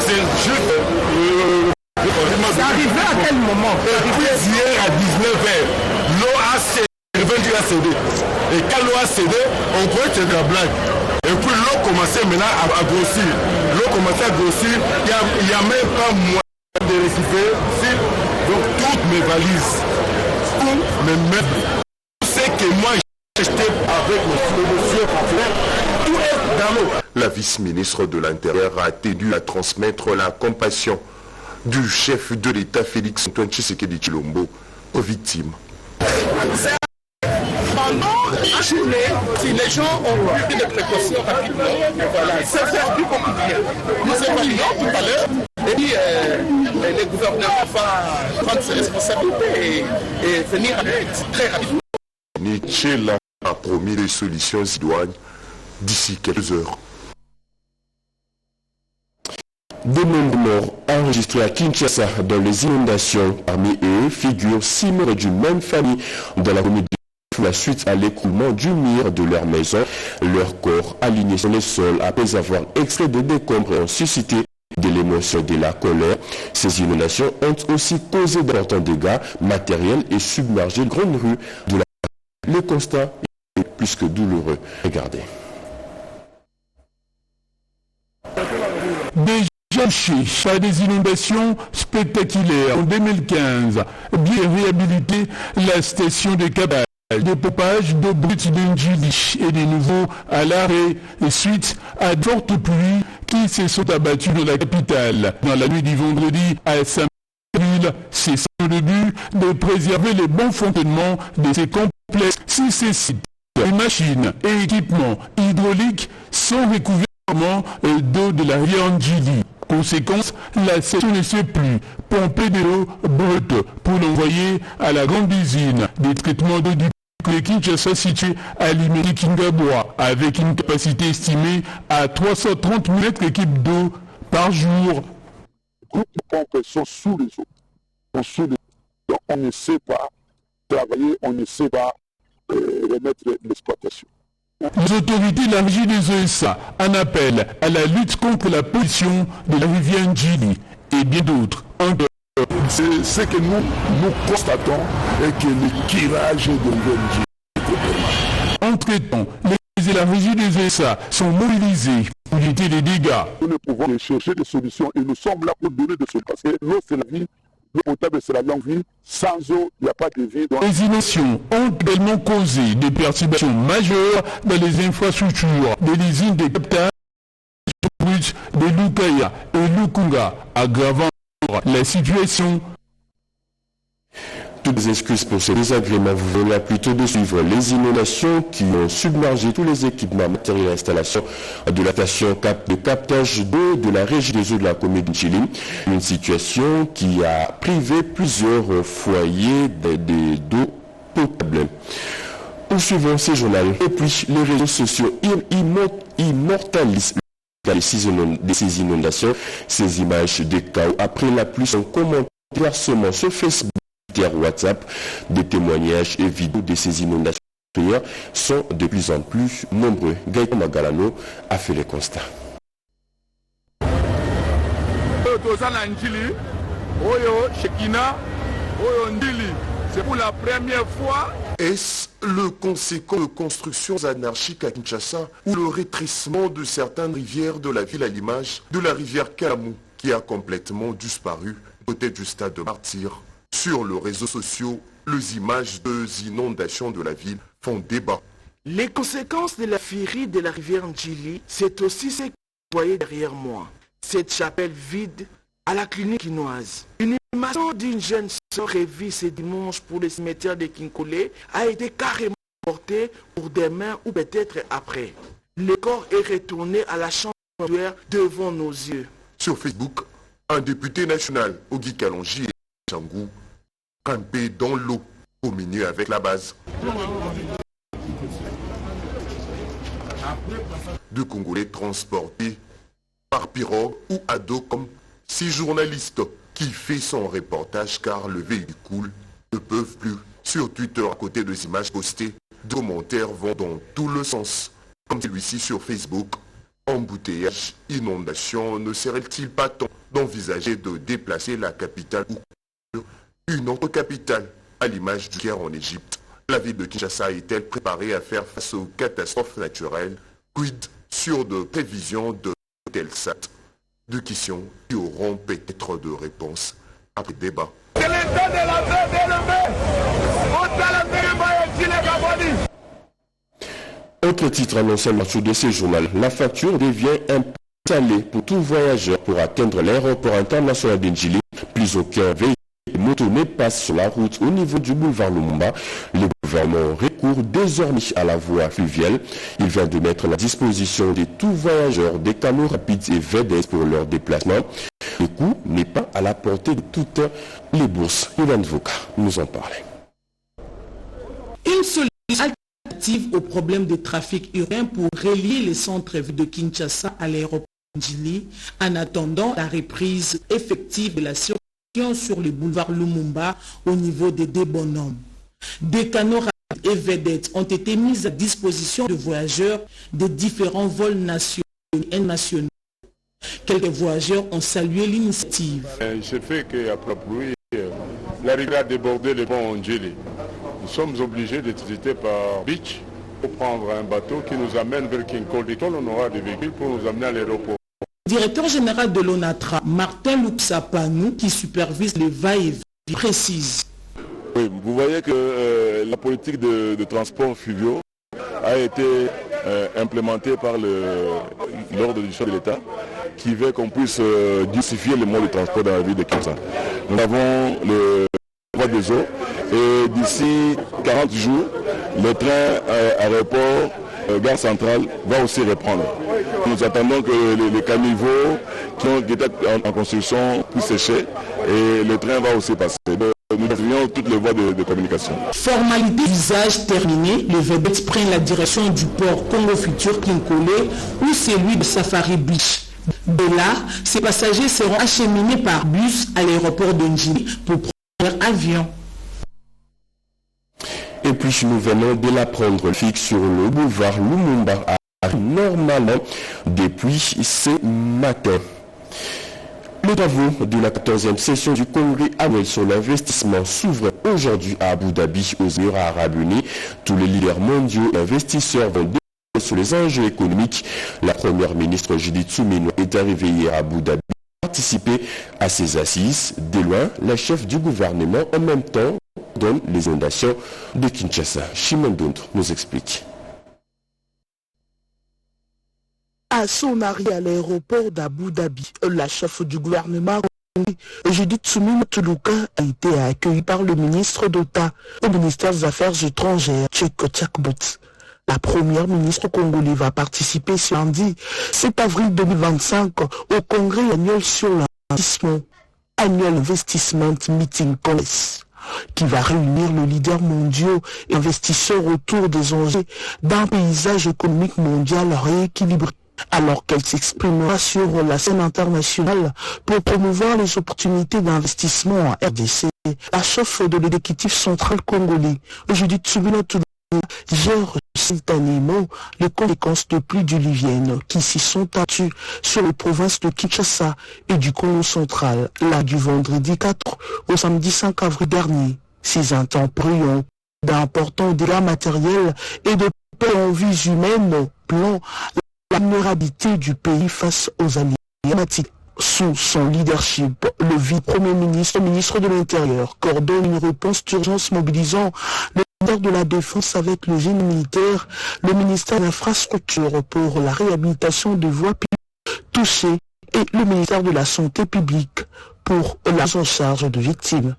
c'est juste... Ça arrivait à quel moment? Hier à 19h, l'eau a cédé. Et quand l'eau a cédé, on croyait que c'était de la blague. Et puis l'eau commençait maintenant à grossir. Il n'y a même pas moyen de récupérer. Donc toutes mes valises, tous mes meubles, tout ce que moi j'ai acheté avec monsieur Patrick, tout est dans l'eau. La vice-ministre de l'Intérieur a tenu à transmettre la compassion du chef de l'État Félix Antoine Tshisekedi Tshilombo aux victimes. Pendant la journée, si les gens ont pris des précautions rapidement, voilà, ça fait plus beaucoup de bien. Nous évaluons tout à l'heure, et puis les gouvernements vont prendre ses responsabilités et venir à l'aide très rapidement. Nichela a promis des solutions idoines d'ici quelques heures. Des nombres morts enregistrés à Kinshasa dans les inondations. Parmi eux figurent 6 membres d'une même famille dans la commune de la suite à l'écroulement du mur de leur maison. Leur corps alignés sur le sol après avoir extrait des décombres et ont suscité de l'émotion et de la colère. Ces inondations ont aussi causé d'importants dégâts matériels et submergé de grandes rues de la ville. Le constat est plus que douloureux. Regardez. Par des inondations spectaculaires en 2015, bien réhabiliter la station de captage, des pompages d'eau brute d'Ndjili et de nouveau à l'arrêt suite à de fortes pluies qui se sont abattues dans la capitale. Dans la nuit du vendredi à Saint-Ville, c'est le but de préserver le bon fonctionnement de ces complexes. Si ces sites, les machines et équipements hydrauliques sont recouverts d'eau de la rivière Ndjili. Conséquence, la station ne sait plus pomper de l'eau brute pour l'envoyer à la grande usine des traitements d'eau du Kinshasa située à Limeri Kingaboa avec une capacité estimée à 330 mètres équipes d'eau par jour. Toutes les pompes sont sous les eaux. Donc on ne sait pas travailler, on ne sait pas remettre l'exploitation. Les autorités de la régie des ESA en appellent à la lutte contre la pollution de la rivière Ndjili et bien d'autres. C'est ce que nous constatons et que le curage de rivière Ndjili. Entre-temps, les et la régie des ESA sont mobilisés pour éviter les dégâts. Nous pouvons chercher des solutions et nous sommes là pour donner des solutions parce que l'eau c'est la vie. L'eau potable, c'est la longue vie. Sans eau, il n'y a pas de vie. Les inondations ont également causé des perturbations majeures dans les infrastructures des usines de captage de Lukaya et Lukunga, aggravant la situation. Toutes les excuses pour ces désagréments, vous venez plutôt de suivre les inondations qui ont submergé tous les équipements matériels et installations de la station de captage d'eau de la régie des eaux de la commune de Ndjili. Une situation qui a privé plusieurs foyers d'eau potable. Poursuivons ces journaux. Et puis, les réseaux sociaux immortalisent de ces inondations. Ces images des chaos après la pluie sont commentées diversement sur Facebook, WhatsApp. Des témoignages et vidéos de ces inondations sont de plus en plus nombreux. Gaëtan Magalano a fait le constat. C'est pour la première fois. Est-ce le conséquent de constructions anarchiques à Kinshasa ou le rétrécissement de certaines rivières de la ville à l'image de la rivière Kalamou qui a complètement disparu côté du stade de Martyr? Sur les réseaux sociaux, les images des inondations de la ville font débat. Les conséquences de la furie de la rivière Ndjili, c'est aussi ce que vous voyez derrière moi. Cette chapelle vide à la clinique quinoise. Une image d'une jeune sœur revue ce dimanche pour le cimetière de Kinkole a été carrément portée pour demain ou peut-être après. Le corps est retourné à la chambre devant nos yeux. Sur Facebook, un député national, Ogi Kalonji et Djangou, campé dans l'eau au milieu avec la base. De Congolais transportés par pirogue ou à dos comme 6 journalistes qui fait son reportage car le véhicule ne peuvent plus. Sur Twitter, à côté des images postées, des commentaires vont dans tout le sens. Comme celui-ci sur Facebook, Embouteillages, inondations, ne serait-il pas temps d'envisager de déplacer la capitale ou une autre capitale, à l'image du Caire en Égypte? La ville de Kinshasa est-elle préparée à faire face aux catastrophes naturelles? Quid sur de prévisions de Telsat? Deux questions qui auront peut-être de réponses après débat. Autre titre annoncé de ce journal, la facture devient un peu salée pour tout voyageur pour atteindre l'aéroport international d'Ndjili. Plus aucun véhicule moto ne passe sur la route au niveau du boulevard Lumumba. Le gouvernement recourt désormais à la voie fluviale. Il vient de mettre à la disposition de tous voyageurs des canaux rapides et VDS pour leur déplacement. Le coût n'est pas à la portée de toutes les bourses. Yolande Voka nous en parlait. Une solution alternative au problème de trafic urbain pour relier les centres-villes de Kinshasa à l'aéroport d'Ndjili en attendant la reprise effective de la circulation sur le boulevard Lumumba au niveau des deux bonhommes. Des canaux rapides et vedettes ont été mis à disposition de voyageurs de différents vols nationaux et nationaux. Quelques voyageurs ont salué l'initiative. Je fais qu'après la pluie, l'arrivée a débordé le pont Ndjili. Nous sommes obligés de transiter par Beach pour prendre un bateau qui nous amène vers Kinkolditol. On aura des véhicules pour nous amener à l'aéroport. Directeur général de l'ONATRA, Martin Luxapanou, qui supervise les va-et-vient, précise. Oui, vous voyez que la politique de transport fluviaux a été implémentée par l'ordre du chef de l'État qui veut qu'on puisse diversifier le mode de transport dans la ville de Kinshasa. Nous avons le voie des eaux et d'ici 40 jours, le train aéroport gare centrale va aussi reprendre. Nous attendons que les caniveaux qui ont été en construction puissent sécher et le train va aussi passer. Nous désignons toutes les voies de communication. Formalité d'usage terminée, les vedettes prennent la direction du port Congo Futur Kinkole ou celui de Safari Beach. De là, ces passagers seront acheminés par bus à l'aéroport de Ndjili pour prendre avion. Et puis nous venons de l'apprendre, fixe sur le boulevard Lumumba normalement depuis ce matin. Les travaux de la 14e session du Congrès annuel sur l'investissement s'ouvrent aujourd'hui à Abu Dhabi, aux Émirats Arabes Unis. Tous les leaders mondiaux et investisseurs vont débattre sur les enjeux économiques. La première ministre Judith Suminwa est arrivée hier à Abu Dhabi pour participer à ces assises. De loin, la chef du gouvernement en même temps donne les inondations de Kinshasa. Shimon Dondo nous explique. À son arrivée à l'aéroport d'Abu Dhabi, la chef du gouvernement Judith Suminwa a été accueillie par le ministre d'État au ministère des Affaires étrangères, Tcheko Tchakbot. La première ministre congolaise va participer ce lundi 7 avril 2025 au congrès annuel sur l'investissement, Annual Investment Meeting Congress, qui va réunir les leaders mondiaux et investisseurs autour des enjeux d'un paysage économique mondial rééquilibré, alors qu'elle s'exprimera sur la scène internationale pour promouvoir les opportunités d'investissement en RDC. La chef de l'exécutif central congolais, Judith Suminwa, gère simultanément les conséquences de pluies diluviennes qui s'y sont abattues sur les provinces de Kinshasa et du Congo central, là du vendredi 4 au samedi 5 avril dernier. Ces intempéries ont d'importants dégâts matériels et de pertes en vies humaines, plan la vulnérabilité du pays face aux aléas climatiques. Sous son leadership, le vice-premier ministre, ministre de l'Intérieur, coordonne une réponse d'urgence mobilisant le ministère de la Défense avec le génie militaire, le ministère de l'Infrastructure pour la réhabilitation des voies publiques touchées et le ministère de la Santé publique pour la prise en charge de victimes.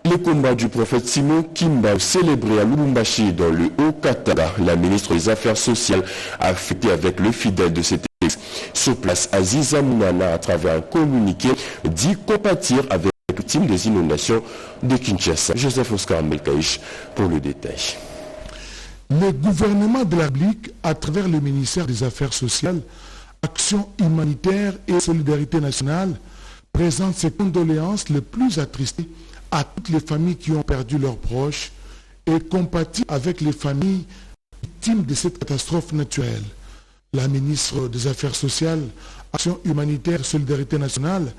Le combat du prophète Simon Kimba célébré à Lubumbashi dans le Haut-Katanga. La ministre des Affaires sociales a fêté avec le fidèle de cette église. Sur place, Aziza Mounana, à travers un communiqué, dit compatir avec les victimes des inondations de Kinshasa. Joseph Oscar Melkaïch pour le détail. Le gouvernement de la République, à travers le ministère des Affaires sociales, Action humanitaire et solidarité nationale, présente ses condoléances les plus attristées à toutes les familles qui ont perdu leurs proches et compatit avec les familles victimes de cette catastrophe naturelle. La ministre des Affaires sociales, Action humanitaire et solidarité nationale,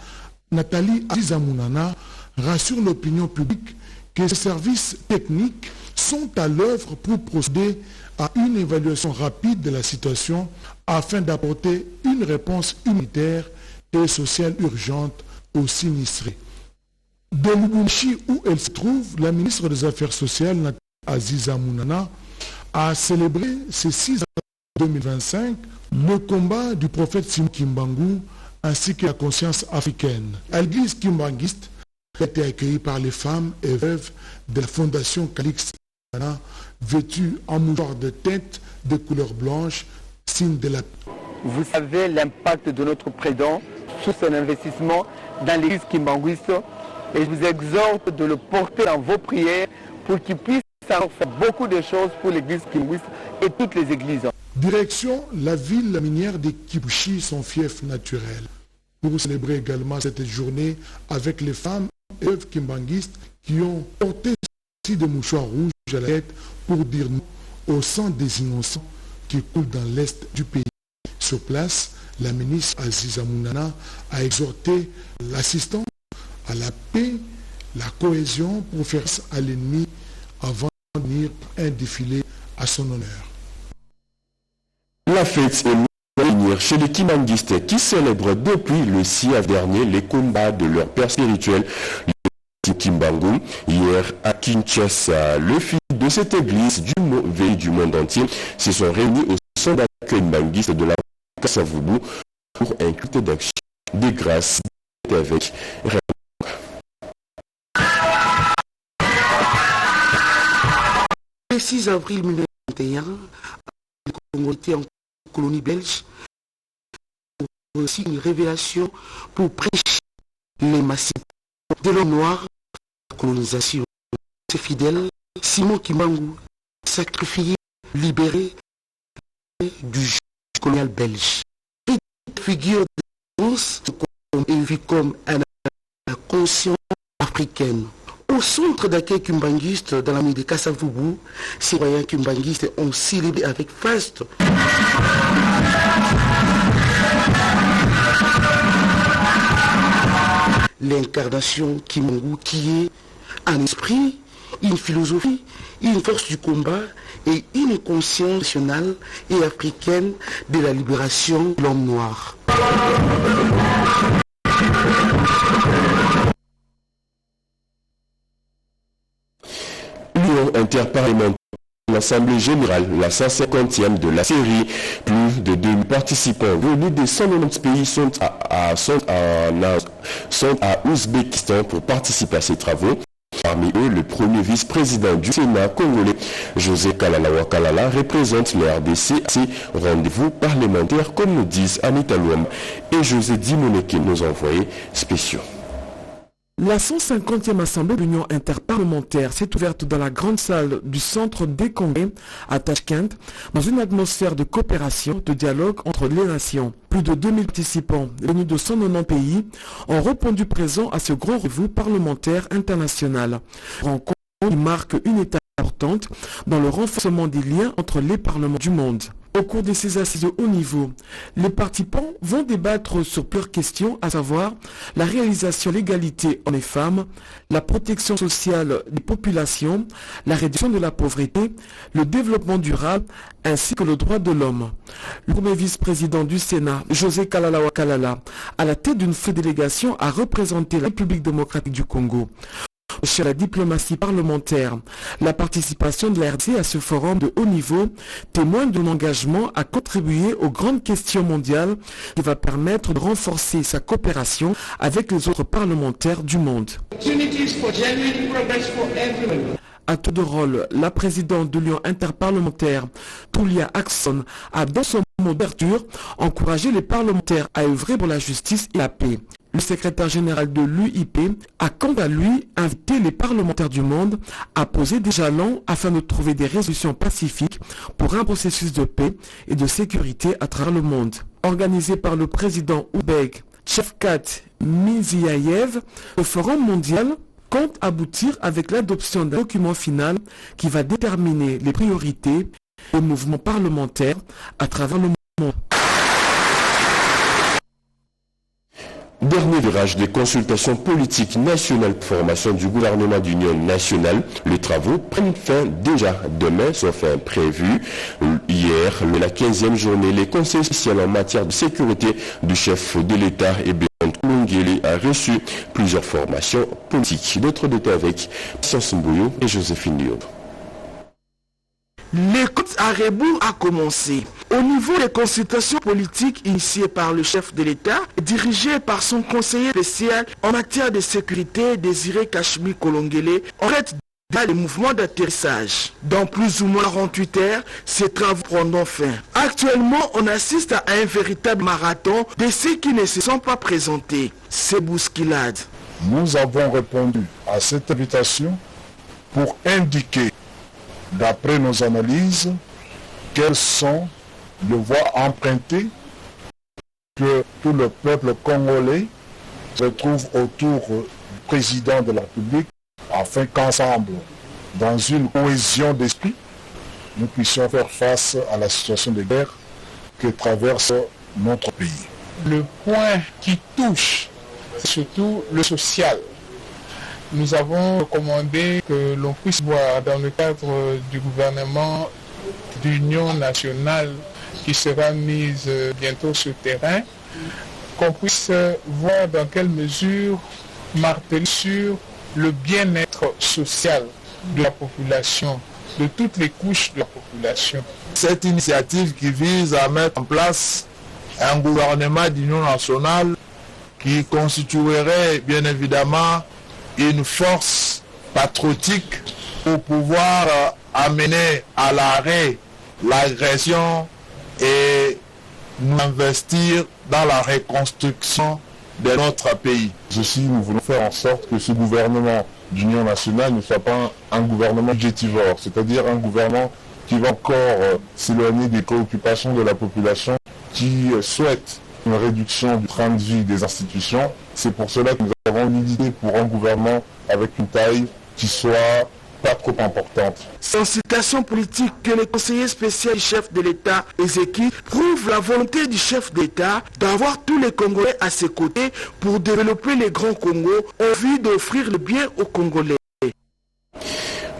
Nathalie Azizamounana, rassure l'opinion publique que ces services techniques sont à l'œuvre pour procéder à une évaluation rapide de la situation afin d'apporter une réponse humanitaire et sociale urgente aux sinistrés. De Lubumbashi, où elle se trouve, la ministre des Affaires sociales, Nathalie Azizamounana, a célébré ce 6 avril 2025 le combat du prophète Simon Kimbangu ainsi que la conscience africaine. À l'église kimbanguiste, a été accueillie par les femmes et veuves de la fondation Calixte vêtues en mouchoir de tête de couleur blanche, signe de la paix. Vous savez l'impact de notre président sur son investissement dans l'église kimbanguiste et je vous exhorte de le porter dans vos prières pour qu'il puisse faire beaucoup de choses pour l'église kimbanguiste et toutes les églises. Direction la ville minière de Kibushi, son fief naturel. Pour célébrer également cette journée avec les femmes et veuves kimbanguistes qui ont porté aussi des mouchoirs rouges à la tête pour dire non au sang des innocents qui coule dans l'est du pays. Sur place, la ministre Azizamounana a exhorté l'assistance à la paix, la cohésion pour faire face à l'ennemi avant de venir un défilé à son honneur. La fête est venir chez les kimbanguistes qui célèbrent depuis le 6 avril dernier les combats de leur père spirituel, le Kimbangu. Hier à Kinshasa, le fils de cette église du monde entier se sont réunis au centre d'accueil kimbanguiste de la Kasavubu pour un culte d'action de grâce avec Le 6 avril 1921, le Congo était en colonie belge, aussi une révélation pour prêcher l'émancipation de l'homme noir, la colonisation. Ses fidèles, Simon Kimbangu, sacrifié, libéré du juge colonial belge. Une figure de défense est vue comme la conscience africaine. Au centre d'accueil kimbanguiste dans la ville de Kasavubu, ces citoyens kimbanguistes ont célébré avec faste l'incarnation Kimbangu qui est un esprit, une philosophie, une force du combat et une conscience nationale et africaine de la libération de l'homme noir. L'Union interparlementaire, l'Assemblée générale, la 150e de la série, plus de 2000 participants venus des 190 pays sont à Ouzbékistan pour participer à ces travaux. Parmi eux, le premier vice-président du Sénat congolais, José Kalala Kalala, représente le RDC à ces rendez-vous parlementaires, comme nous disent Anita Louam et José Dimoneke, nos envoyés spéciaux. La 150e Assemblée de l'Union interparlementaire s'est ouverte dans la grande salle du Centre des Congrès à Tachkent, dans une atmosphère de coopération, de dialogue entre les nations. Plus de 2000 participants venus de 190 pays ont répondu présents à ce grand rendez-vous parlementaire international. Rencontre qui marque une étape importante dans le renforcement des liens entre les parlements du monde. Au cours de ces assises de haut niveau, les participants vont débattre sur plusieurs questions, à savoir la réalisation de l'égalité hommes et femmes, la protection sociale des populations, la réduction de la pauvreté, le développement durable, ainsi que le droit de l'homme. Le premier vice-président du Sénat, José Kalala Kalala, à la tête d'une délégation, a représenté la République démocratique du Congo. Chez la diplomatie parlementaire, la participation de la RDC à ce forum de haut niveau témoigne d'un engagement à contribuer aux grandes questions mondiales qui va permettre de renforcer sa coopération avec les autres parlementaires du monde. À tour de rôle, la présidente de l'Union interparlementaire, Tulia Axon, a dans son mot d'ouverture encouragé les parlementaires à œuvrer pour la justice et la paix. Le secrétaire général de l'UIP a quant à lui invité les parlementaires du monde à poser des jalons afin de trouver des résolutions pacifiques pour un processus de paix et de sécurité à travers le monde. Organisé par le président ouzbek Shavkat Mirziyayev, le Forum mondial compte aboutir avec l'adoption d'un document final qui va déterminer les priorités des mouvements parlementaires à travers le monde. Dernier virage des consultations politiques nationales pour formation du gouvernement d'union nationale. Les travaux prennent fin déjà demain, sauf un prévu. Hier, la 15e journée, les conseils spéciaux en matière de sécurité du chef de l'État et Mungeli a reçu plusieurs formations politiques. D'autres détails avec Science Mbouyo et Joséphine Diop. L'écoute à rebours a commencé. Au niveau des consultations politiques initiées par le chef de l'État, dirigées par son conseiller spécial en matière de sécurité, Désiré Kashmi Kolongele, on arrête les mouvements d'atterrissage. Dans plus ou moins 48 heures, ces travaux prendront fin. Actuellement, on assiste à un véritable marathon de ceux qui ne se sont pas présentés. Ces bousculades. Nous avons répondu à cette invitation pour indiquer, d'après nos analyses, quelles sont les voies empruntées que tout le peuple congolais se trouve autour du président de la République afin qu'ensemble, dans une cohésion d'esprit, nous puissions faire face à la situation de guerre que traverse notre pays. Le point qui touche, c'est surtout le social. Nous avons recommandé que l'on puisse voir dans le cadre du gouvernement d'union nationale qui sera mise bientôt sur le terrain, qu'on puisse voir dans quelle mesure marteler sur le bien-être social de la population, de toutes les couches de la population. Cette initiative qui vise à mettre en place un gouvernement d'union nationale qui constituerait bien évidemment une force patriotique pour pouvoir amener à l'arrêt l'agression et nous investir dans la reconstruction de notre pays. Ceci, nous voulons faire en sorte que ce gouvernement d'union nationale ne soit pas un gouvernement budgétivore, c'est-à-dire un gouvernement qui va encore s'éloigner des préoccupations de la population, qui souhaite une réduction du train de vie des institutions. C'est pour cela que nous avons une idée pour un gouvernement avec une taille qui soit pas trop importante. Consultation politique que le conseiller spécial du chef de l'État, Ezeki, prouve la volonté du chef d'État d'avoir tous les Congolais à ses côtés pour développer les grands Congo en vue d'offrir le bien aux Congolais.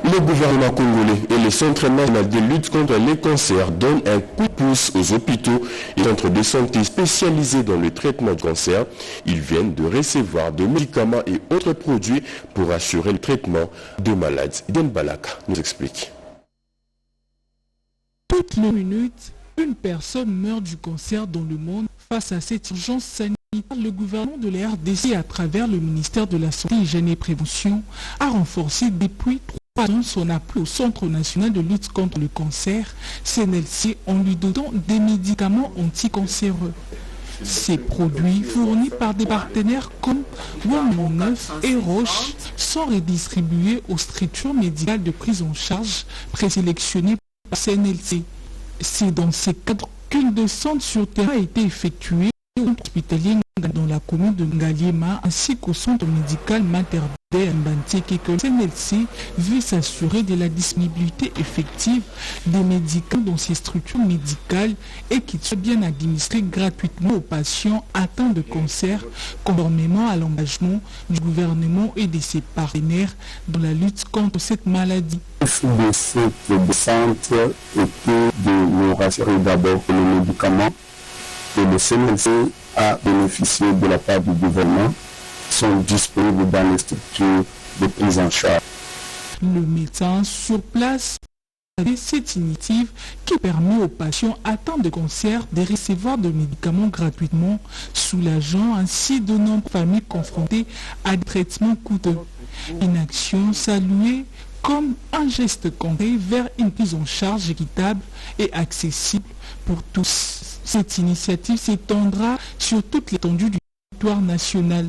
Le gouvernement congolais et le Centre national de lutte contre les cancers donnent un coup de pouce aux hôpitaux et centres de santé spécialisés dans le traitement du cancer. Ils viennent de recevoir des médicaments et autres produits pour assurer le traitement de malades. Iden Balaka nous explique. Toutes les minutes, une personne meurt du cancer dans le monde. Face à cette urgence sanitaire, le gouvernement de la RDC, à travers le ministère de la Santé, Hygiène et Prévention, a renforcé depuis 3 ans son appui au Centre national de lutte contre le cancer, CNLC, en lui donnant des médicaments anticancéreux. Ces produits, fournis par des partenaires comme Wong9 et Roche, sont redistribués aux structures médicales de prise en charge présélectionnées par CNLC. C'est dans ces cadres qu'une descente sur terrain a été effectuée au centre hospitalier dans la commune de Ngaliema ainsi qu'au centre médical Mater Dei Mbanteke, que le CNLC veut s'assurer de la disponibilité effective des médicaments dans ces structures médicales et qu'ils soient bien administrés gratuitement aux patients atteints de cancer, conformément à l'engagement du gouvernement et de ses partenaires dans la lutte contre cette maladie. De cette descente était de nous rassurer d'abord que les médicaments que le CNLC a bénéficié de la part du gouvernement sont disponibles dans les structures de prise en charge. Le médecin sur place avait cette initiative qui permet aux patients atteints de cancer de recevoir des médicaments gratuitement, soulageant ainsi de nombreuses familles confrontées à des traitements coûteux. Une action saluée comme un geste concret vers une prise en charge équitable et accessible pour tous. Cette initiative s'étendra sur toute l'étendue du territoire national.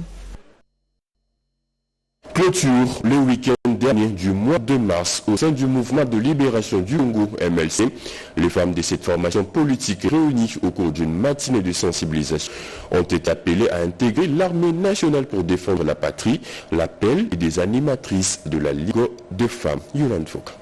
Clôture le week-end dernier du mois de mars au sein du mouvement de libération du Congo MLC. Les femmes de cette formation politique réunies au cours d'une matinée de sensibilisation ont été appelées à intégrer l'armée nationale pour défendre la patrie. L'appel est des animatrices de la Ligue de femmes. Yolande Foucault.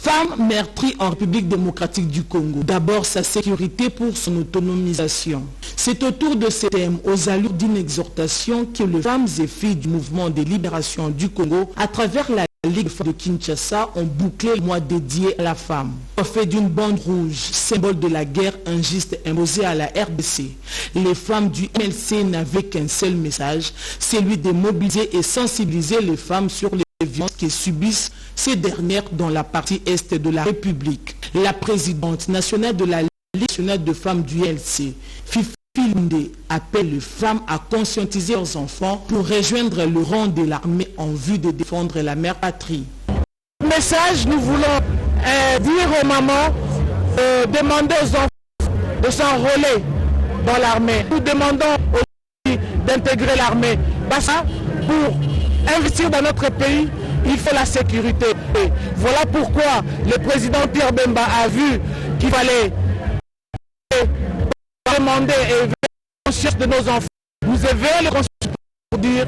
Femme meurtrie en République démocratique du Congo. D'abord, sa sécurité pour son autonomisation. C'est autour de ces thèmes, aux allures d'une exhortation, que les femmes et filles du mouvement de libération du Congo, à travers la Ligue de Kinshasa, ont bouclé le mois dédié à la femme. Fait d'une bande rouge, symbole de la guerre injuste imposée à la RDC. Les femmes du MLC n'avaient qu'un seul message, celui de mobiliser et sensibiliser les femmes sur les violences que subissent ces dernières dans la partie est de la République. La présidente nationale de la Ligue nationale de femmes du LC, Fifi Lunde, appelle les femmes à conscientiser leurs enfants pour rejoindre le rang de l'armée en vue de défendre la mère patrie. Message, nous voulons dire aux mamans, demander aux enfants de s'enrôler dans l'armée. Nous demandons aussi d'intégrer l'armée. Parce que pour investir dans notre pays, il faut la sécurité. Et voilà pourquoi le président Pierre Bemba a vu qu'il fallait demander et éveiller la conscience de nos enfants. Nous éveillons les consciences pour dire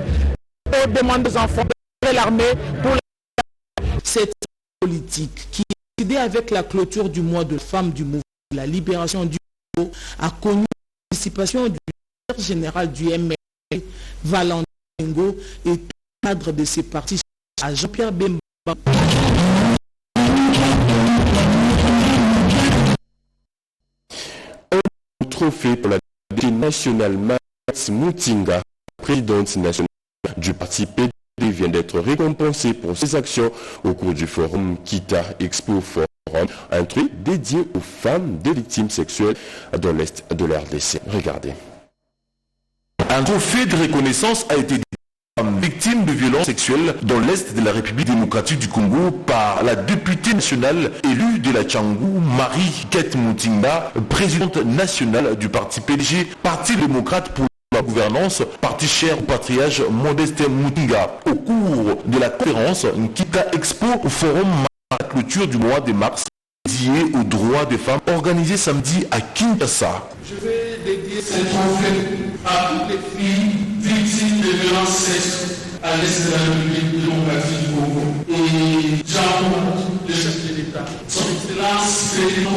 qu'on demande aux enfants de l'armée pour cette politique qui est décidée avec la clôture du mois de femmes du mouvement de la libération du Congo a connu la participation du directeur général du MLC, Valentin Ngo, et tout le cadre de ses partis à Jean-Pierre Bemba. Un trophée pour la député nationale Max Mutinga, présidente nationale du parti PD, vient d'être récompensée pour ses actions au cours du forum Kita Expo Forum, un truc dédié aux femmes des victimes sexuelles dans l'Est de la RDC. Regardez. Un trophée de reconnaissance a été victime de violences sexuelles dans l'Est de la République démocratique du Congo par la députée nationale élue de la Tchangou, Marie-Kate Mutinga, présidente nationale du parti PDG, Parti démocrate pour la gouvernance, parti cher au patriarche Modeste Mutinga. Au cours de la conférence Kita Expo au forum à la clôture du mois de mars, dédié aux droits des femmes, organisé samedi à Kinshasa. Je vais dédier cette trophée à toutes les filles victimes de violences sexuelles à l'Est de la République démocratique du Congo. Et j'envoie le chef de l'État, son excellence Félix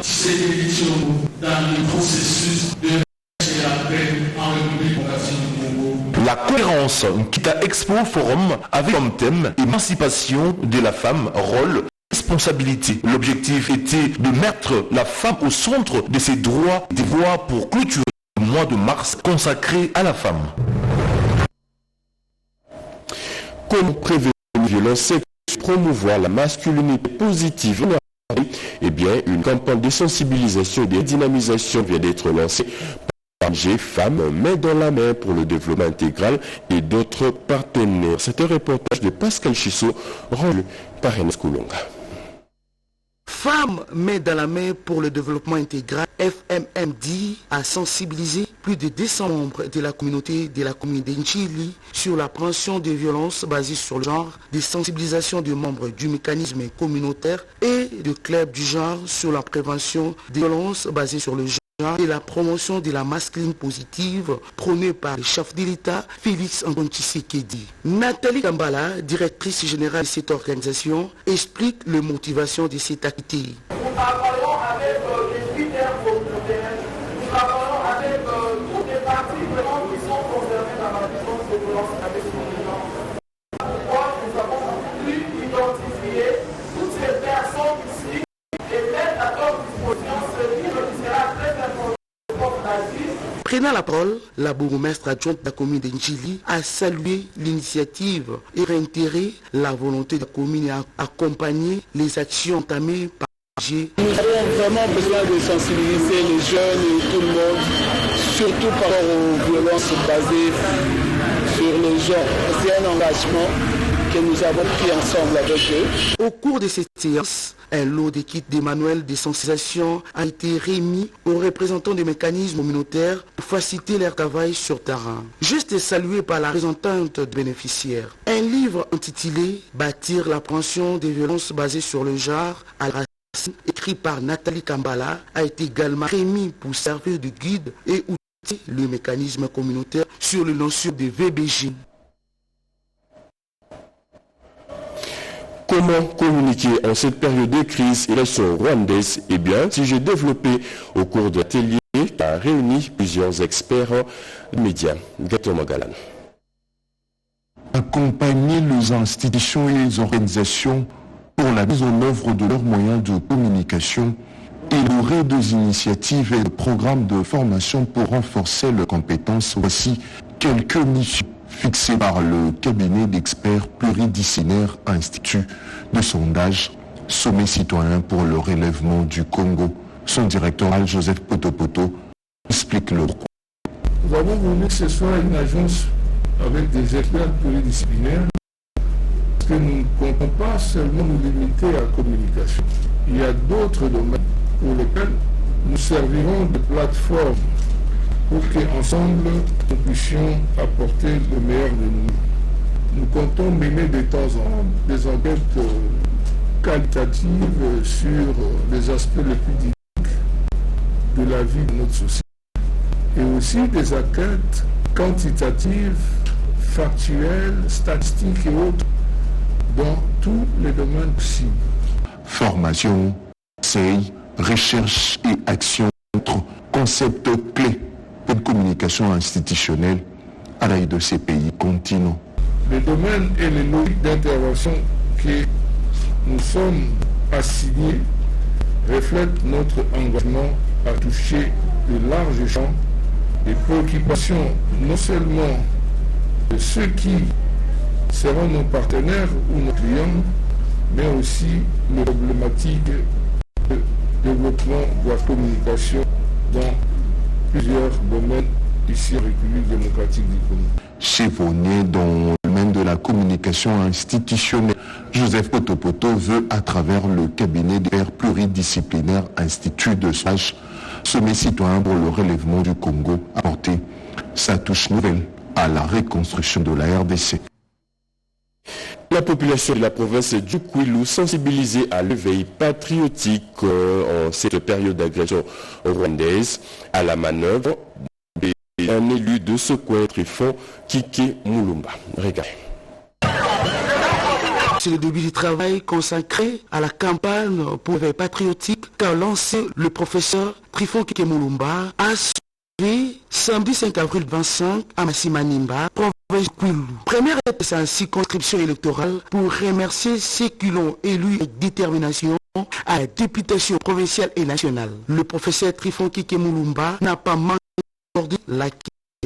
Tshisekedi dans le processus de la paix en République démocratique du Congo. La conférence Kita Expo Forum avait comme thème émancipation de la femme, rôle, responsabilité. L'objectif était de mettre la femme au centre de ses droits et devoirs pour clôturer le mois de mars consacré à la femme. Comment prévenir les violences sexuelles, promouvoir la masculinité positive? Eh bien, une campagne de sensibilisation et de dynamisation vient d'être lancée par G Femmes, main dans la main pour le développement intégral et d'autres partenaires. C'est un reportage de Pascal Chissot, rendu par Enes Koulonga. Femmes main dans la main pour le développement intégral, FMMD a sensibilisé plus de 200 membres de la communauté de la commune d'Nchili sur la prévention des violences basées sur le genre, des sensibilisations de membres du mécanisme communautaire et de clubs du genre sur la prévention des violences basées sur le genre et la promotion de la masculinité positive prônée par le chef de l'État, Félix Antoine Tshisekedi. Nathalie Kambala, directrice générale de cette organisation, explique les motivations de cette activité. Nous travaillons avec les leaders communautaires, nous travaillons avec toutes les parties vraiment qui sont concernées dans la défense des violences avec les gens. Pourquoi nous avons voulu identifier toutes ces personnes ici et mettre à leur disposition ce livre qui sera très important pour l'Asie. Prenant la parole, la bourgmestre adjointe de la commune d'Njili a salué l'initiative et réitéré la volonté de la commune à accompagner les actions entamées par G. Nous avons vraiment besoin de sensibiliser les jeunes et tout le monde, surtout par rapport aux violences basées sur le genre. C'est un engagement que nous avons pris ensemble avec eux. Au cours de cette séance, un lot de kits de manuels de sensibilisation a été remis aux représentants des mécanismes communautaires pour faciliter leur travail sur terrain. Juste salué par la représentante de bénéficiaires. Un livre intitulé « Bâtir la prévention des violences basées sur le genre à la racine » écrit par Nathalie Kambala a été également remis pour servir de guide et outiller le mécanisme communautaire sur le lanceur de VBG. Comment communiquer en cette période de crise et l'élection rwandaise? Eh bien, si j'ai développé au cours de l'atelier qui a réuni plusieurs experts médias. Gato Magalan. Accompagner les institutions et les organisations pour la mise en œuvre de leurs moyens de communication, élaborer des initiatives et des programmes de formation pour renforcer leurs compétences. Voici quelques missions fixées par le cabinet d'experts pluridisciplinaires Institut de sondage Sommet citoyen pour le relèvement du Congo. Son directeur, Joseph Potopoto, explique le pourquoi. Nous avons voulu que ce soit une agence avec des experts pluridisciplinaires, parce que nous ne comptons pas seulement nous limiter à la communication. Il y a d'autres domaines pour lesquels nous servirons de plateforme pour qu'ensemble nous puissions apporter le meilleur de nous. Nous comptons mener de temps en temps des enquêtes qualitatives sur les aspects les plus dynamiques de la vie de notre société et aussi des enquêtes quantitatives, factuelles, statistiques et autres dans tous les domaines possibles. Formation, conseil, recherche et action, concepts clés pour une communication institutionnelle à l'aide de ces pays continents. Les domaines et les logiques d'intervention que nous sommes assignés reflètent notre engagement à toucher de larges champs des préoccupations non seulement de ceux qui seront nos partenaires ou nos clients, mais aussi les problématiques de développement de la communication dans plusieurs domaines ici en République démocratique du Congo. Chevronnier dans le domaine de la communication institutionnelle, Joseph Potopoto veut, à travers le cabinet d'experts pluridisciplinaires Institut de sondage Sommet citoyen pour le relèvement du Congo, apporter sa touche nouvelle à la reconstruction de la RDC. La population de la province du Kwilu, sensibilisée à l'éveil patriotique en cette période d'agression rwandaise, à la manœuvre un élu de ce coin Trifon, Kike Mulumba. Regardez. C'est le début du travail consacré à la campagne pour l'éveil patriotique qu'a lancé le professeur Trifon Kike Mulumba à suivi samedi 5 avril 25 à Massimanimba, province du Kwilu. Première étape de sa circonscription électorale pour remercier ceux qui l'ont élu avec détermination à la députation provinciale et nationale. Le professeur Trifon Kike Mulumba n'a pas manqué d'accorder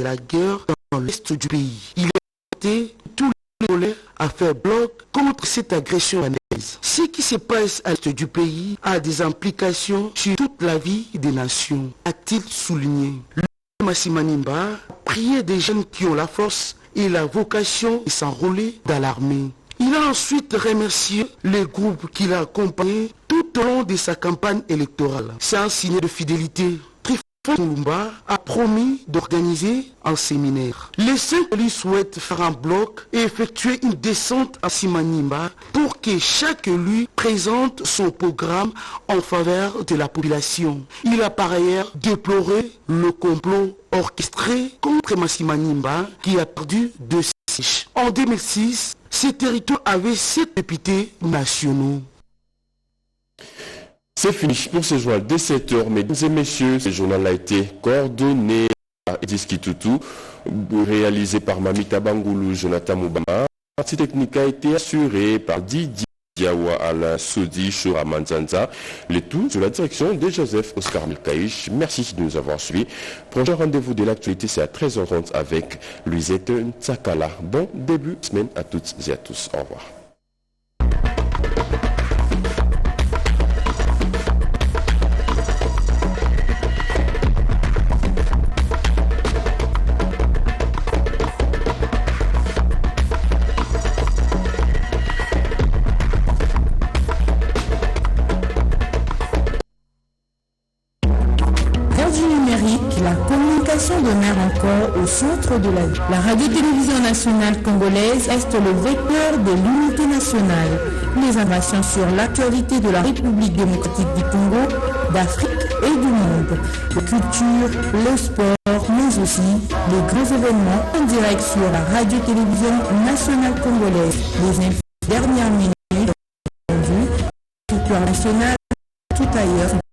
la guerre dans l'est du pays. Il a été tous les colères à faire bloc contre cette agression rwandaise. Ce qui se passe à l'est du pays a des implications sur toute la vie des nations, a-t-il souligné. Le Massimanimba a prié des jeunes qui ont la force et la vocation de s'enrôler dans l'armée. Il a ensuite remercié les groupes qu'il a accompagnés tout au long de sa campagne électorale. C'est un signe de fidélité. Trifon Mulumba a promis d'organiser un séminaire. Les 5 lui souhaitent faire un bloc et effectuer une descente à Simanimba pour que chaque élu présente son programme en faveur de la population. Il a par ailleurs déploré le complot orchestré contre Massimanimba qui a perdu 2 sièges. En 2006, ces territoires avaient 7 députés nationaux. C'est fini pour ce journal de 7h, mesdames et messieurs. Ce journal a été coordonné par Edis Kitutu, réalisé par Mamita Bangoulou, Jonathan Moubama. La partie technique a été assurée par Didier Diawa Alain Soudi, Choura Manzanza. Le tout sous la direction de Joseph Oscar Milkaïch. Merci de nous avoir suivis. Prochain rendez-vous de l'actualité, c'est à 13h30 avec Luisette Ntsakala. Bon début de semaine à toutes et à tous. Au revoir. La communication demeure encore au centre de la vie. La radio-télévision nationale congolaise reste le vecteur de l'unité nationale. Les informations sur l'actualité de la République démocratique du Congo, d'Afrique et du monde. La culture, le sport, mais aussi les grands événements en direct sur la radio-télévision nationale congolaise. Les dernières minutes territoire national, tout ailleurs.